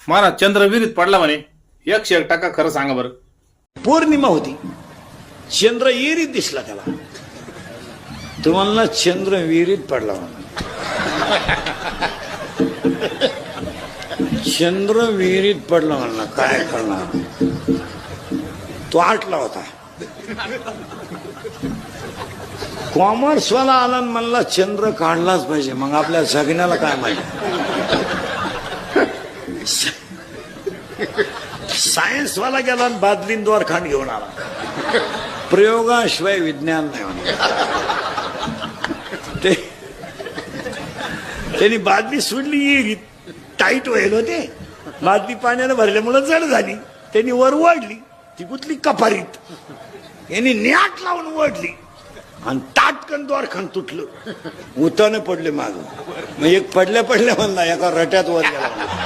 महाराज चंद्र विहिरीत पडला म्हणे 101% खरं सांगा बरं. पौर्णिमा होती, चंद्र विहिरीत दिसला त्याला. तुम्हाला चंद्र विहिरीत पडला म्हणून. चंद्र विहिरीत पडला म्हणला, काय करणार. तो आटला होता. कॉमर्सवाला आला म्हणला चंद्र काढलाच पाहिजे, मग आपल्या जगण्याला काय माहिती. सायन्सवाला गेला आणि बादलीन द्वारखांड घेऊन आला. प्रयोगाशिवाय विज्ञान नाही म्हणा. त्यांनी बादली सोडली, विहिरीत टाईट व्हायला होते. बादली पाण्यानं भरल्यामुळे जड झाली. त्यांनी वर ओढली, ती कुठली कपारीत. यांनी न्याट लावून ओढली आणि ताटकन द्वारखांड तुटलं. उताने पडले माग. मग एक पडल्या म्हणला, एका रट्यात वर गेला.